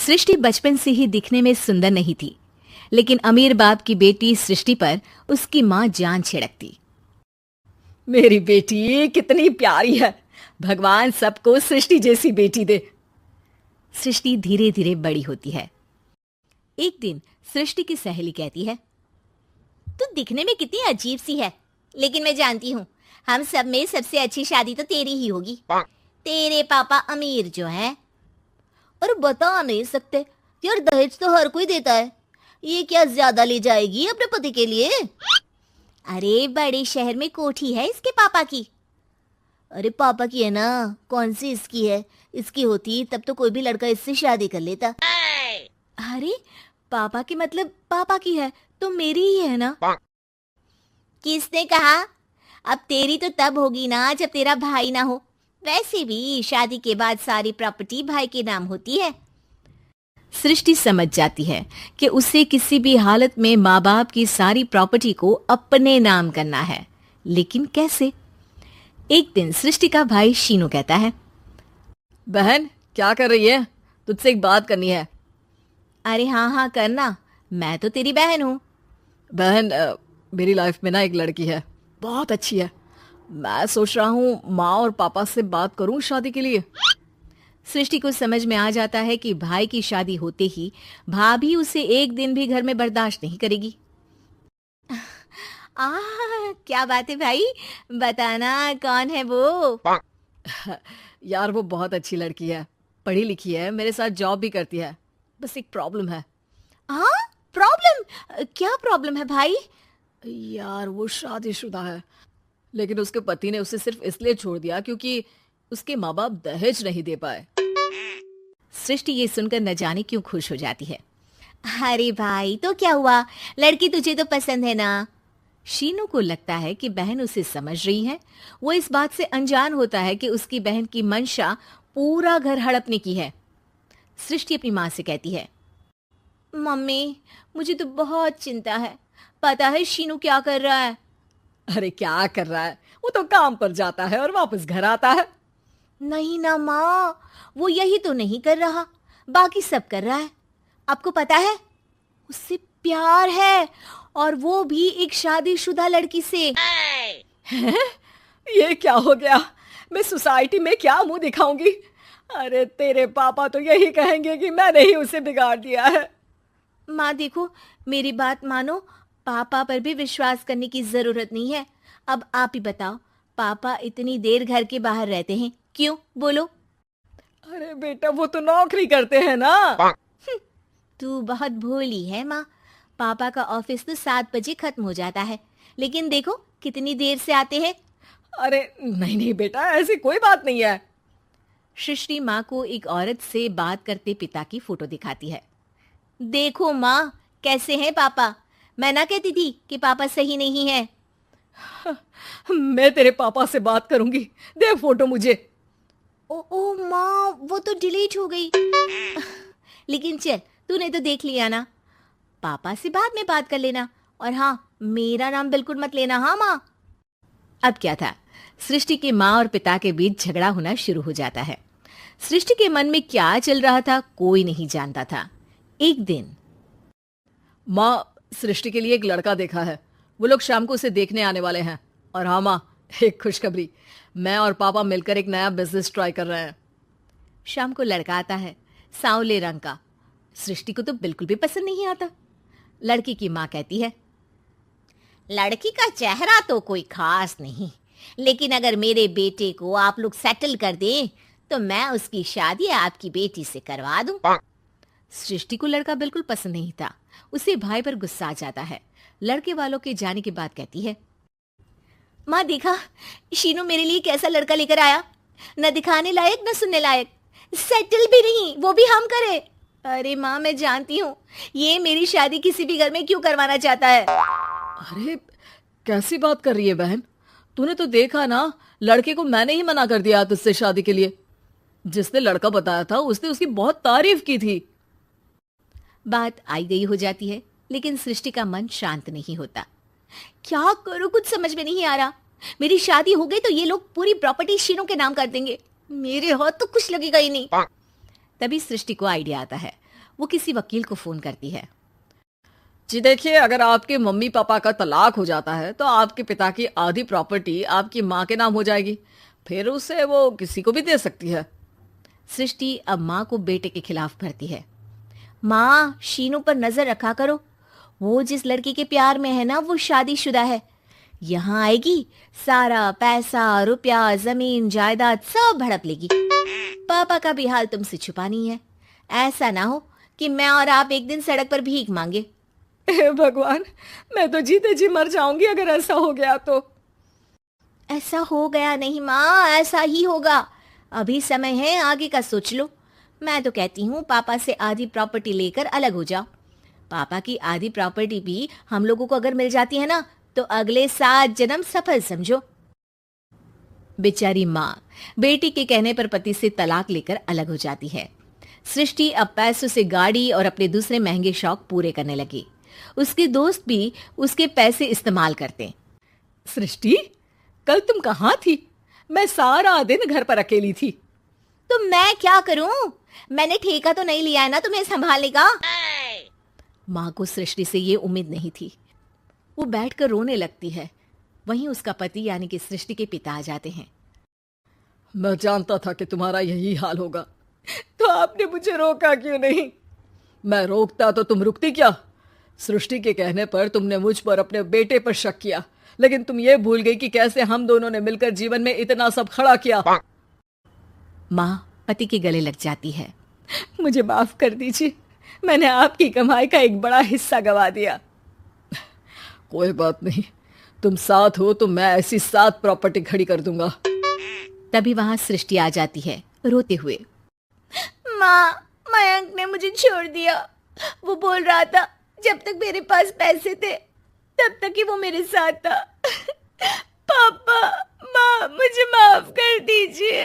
सृष्टि बचपन से ही दिखने में सुंदर नहीं थी, लेकिन अमीर बाप की बेटी सृष्टि पर उसकी माँ जान छिड़कती। मेरी बेटी कितनी प्यारी है, भगवान सबको सृष्टि जैसी बेटी दे। सृष्टि धीरे धीरे बड़ी होती है। एक दिन सृष्टि की सहेली कहती है, तू दिखने में कितनी अजीब सी है, लेकिन मैं जानती हूँ हम सब में सबसे अच्छी शादी तो तेरी ही होगी। तेरे पापा अमीर जो है। और बता नहीं सकते यार, दहेज तो हर कोई देता है, ये क्या ज्यादा ले जाएगी अपने पति के लिए? अरे बड़े शहर में कोठी है इसके पापा की। अरे पापा की है ना, कौन सी इसकी है? इसकी होती तब तो कोई भी लड़का इससे शादी कर लेता। अरे पापा की मतलब पापा की है तो मेरी ही है ना? किसने कहा? अब तेरी तो तब होगी ना जब तेरा भाई ना हो। वैसे भी शादी के बाद सारी प्रॉपर्टी भाई के नाम होती है। सृष्टि समझ जाती है कि उसे किसी भी हालत में माँ बाप की सारी प्रॉपर्टी को अपने नाम करना है, लेकिन कैसे? एक दिन सृष्टि का भाई शीनू कहता है, बहन क्या कर रही है? तुझसे एक बात करनी है। अरे हाँ हाँ करना, मैं तो तेरी बहन हूँ। बहन मेरी लाइफ में ना एक लड़की है, बहुत अच्छी है। मैं सोच रहा हूँ माँ और पापा से बात करूँ शादी के लिए। सृष्टि को समझ में आ जाता है कि भाई की शादी होते ही भाभी उसे एक दिन भी घर में बर्दाश्त नहीं करेगी। क्या बात है भाई, बताना कौन है वो? यार वो बहुत अच्छी लड़की है, पढ़ी लिखी है, मेरे साथ जॉब भी करती है। बस एक प्रॉब्लम है। हाँ प्रॉब्लम? क्या प्रॉब्लम है भाई? यार वो शादीशुदा है, लेकिन उसके पति ने उसे सिर्फ इसलिए छोड़ दिया क्योंकि उसके माँ बाप दहेज नहीं दे पाए। सृष्टि ये सुनकर न जाने क्यों खुश हो जाती है। अरे भाई तो क्या हुआ, लड़की तुझे तो पसंद है ना? शीनू को लगता है कि बहन उसे समझ रही है। वो इस बात से अनजान होता है कि उसकी बहन की मंशा पूरा घर हड़पने की है। सृष्टि अपनी माँ से कहती है, मम्मी मुझे तो बहुत चिंता है। पता है शीनू क्या कर रहा है? अरे क्या कर रहा है? वो तो काम पर जाता है और वापस घर आता है। नहीं ना माँ, वो यही तो नहीं कर रहा, बाकी सब कर रहा है। आपको पता है उससे प्यार है, और वो भी एक शादीशुदा लड़की से। ये क्या हो गया? मैं सोसाइटी में क्या मुंह दिखाऊंगी? अरे तेरे पापा तो यही कहेंगे कि मैंने ही उसे बिगाड़ दिया है। माँ देखो, मेरी बात मानो, पापा पर भी विश्वास करने की जरूरत नहीं है। अब आप ही बताओ, पापा इतनी देर घर के बाहर रहते हैं क्यों? बोलो। अरे बेटा वो तो नौकरी करते हैं ना। तू बहुत भोली है माँ। पापा का ऑफिस तो 7 बजे खत्म हो जाता है, लेकिन देखो कितनी देर से आते हैं। अरे नहीं नहीं बेटा, ऐसी कोई बात नहीं है। सृष्टि माँ को एक औरत से बात करते पिता की फोटो दिखाती है। देखो माँ कैसे हैं पापा। मैं ना कहती थी कि पापा सही नहीं है। मैं तेरे पापा से बात करूंगी, दे फोटो मुझे। ओ माँ, वो तो डिलीट हो गई। लेकिन चल, तूने तो देख लिया ना। पापा से बाद में बात कर लेना, और हाँ मेरा नाम बिल्कुल मत लेना। हाँ माँ। अब क्या था, सृष्टि के माँ और पिता के बीच झगड़ा होना शुरू हो जाता है। सृष्टि के मन में क्या चल रहा था कोई नहीं जानता था। एक दिन, माँ सृष्टि के लिए एक लड़का देखा है, वो लोग शाम को उसे देखने आने वाले हैं। और हाँ माँ, एक खुशखबरी, मैं और पापा मिलकर एक नया बिजनेस ट्राई कर रहे हैं। शाम को लड़का आता है, सांवले रंग का। सृष्टि को तो बिल्कुल भी पसंद नहीं आता। लड़की की माँ कहती है, लड़की का चेहरा तो कोई खास नहीं, लेकिन अगर मेरे बेटे को आप लोग सेटल कर दें तो मैं उसकी शादी आपकी बेटी से करवा दूं। सृष्टि को लड़का बिल्कुल पसंद नहीं था। उसे भाई पर गुस्सा आ जाता है। लड़के वालों के जाने के बाद कहती है, माँ देखा शीनू मेरे लिए कैसा लड़का लेकर आया, न दिखाने लायक न सुनने लायक, सेटल भी नहीं, वो भी हम करे। अरे माँ मैं जानती हूँ ये मेरी शादी किसी भी घर में क्यों करवाना चाहता है। अरे कैसी बात कर रही है बहन? तूने तो देखा ना, लड़के को मैंने ही मना कर दिया तुझसे शादी के लिए। जिसने लड़का बताया था उसने उसकी बहुत तारीफ की थी। बात आई गई हो जाती है, लेकिन सृष्टि का मन शांत नहीं होता। क्या करूं, कुछ समझ में नहीं आ रहा। मेरी शादी हो गई तो ये लोग पूरी प्रॉपर्टी शीनू के नाम कर देंगे, मेरे हाथ तो कुछ लगेगा ही नहीं। तभी सृष्टि को आइडिया आता है। वो किसी वकील को फोन करती है। जी देखिए, अगर आपके मम्मी पापा का तलाक हो जाता है तो आपके पिता की आधी प्रॉपर्टी आपकी माँ के नाम हो जाएगी, फिर उसे वो किसी को भी दे सकती है। सृष्टि अब माँ को बेटे के खिलाफ भरती है। माँ, शीनू पर नजर रखा करो। वो जिस लड़की के प्यार में है ना, वो शादीशुदा है। यहाँ आएगी, सारा पैसा, रुपया, जमीन, जायदाद सब हड़प लेगी। पापा का भी हाल तुमसे छुपा नहीं है। ऐसा ना हो कि मैं और आप एक दिन सड़क पर भीख मांगे। हे भगवान, मैं तो जीते जी मर जाऊंगी अगर ऐसा हो गया तो। ऐसा हो गया नहीं माँ, ऐसा ही होगा। अभी समय है, आगे का सोच लो। मैं तो कहती हूँ पापा से आधी प्रॉपर्टी लेकर अलग हो जाओ। पापा की आधी प्रॉपर्टी भी हम लोगों को अगर मिल जाती है ना, तो अगले 7 जन्म सफल समझो। बेचारी माँ बेटी के कहने पर पति से तलाक लेकर अलग हो जाती है। सृष्टि अब पैसों से गाड़ी और अपने दूसरे महंगे शौक पूरे करने लगी। उसके दोस्त भी उसके पैसे इस्तेमाल करते। सृष्टि, कल तुम कहाँ थी? मैं सारा दिन घर पर अकेली थी। तो मैं क्या करूं? मैंने ठेका तो नहीं लिया है ना तुम्हें संभालने का। माँ को सृष्टि से ये उम्मीद नहीं थी। वो बैठकर रोने लगती है। वहीं उसका पति यानी कि सृष्टि के पिता आ जाते हैं। मैं जानता था कि तुम्हारा यही हाल होगा, तो आपने मुझे रोका क्यों नहीं? मैं रोकता तो तुम रुकती क्या? सृष्टि के कहने पर तुमने मुझ पर अपने बेटे पर शक किया, लेकिन तुम ये भूल गई कि कैसे हम दोनों ने मिलकर जीवन में इतना सब खड़ा किया। माँ पति के गले लग जाती है। मुझे माफ कर दीजिए, मैंने आपकी कमाई का एक बड़ा हिस्सा गवा दिया। कोई बात नहीं, तुम साथ हो तो मैं ऐसी 7 प्रॉपर्टी खड़ी कर दूंगा। तभी वहां सृष्टि आ जाती है रोते हुए। माँ, मयंक ने मुझे छोड़ दिया। वो बोल रहा था जब तक मेरे पास पैसे थे तब तक ही वो मेरे साथ था। पापा, माँ, मुझे माफ कर दीजिए।